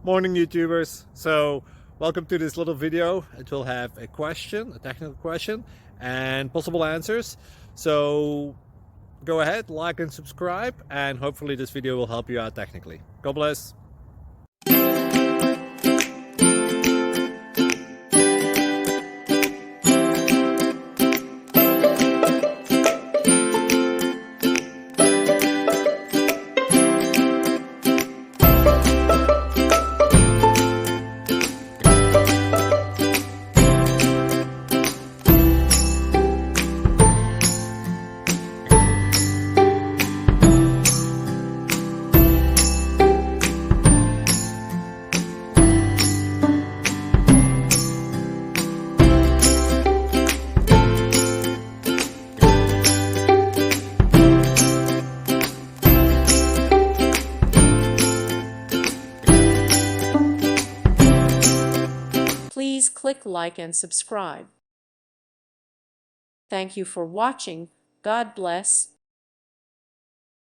Morning YouTubers. So welcome to this little video. It will have a question, a technical question, and possible answers. So go ahead, like and subscribe, and hopefully this video will help you out technically. God bless. Please click like and subscribe. Thank you for watching. God bless.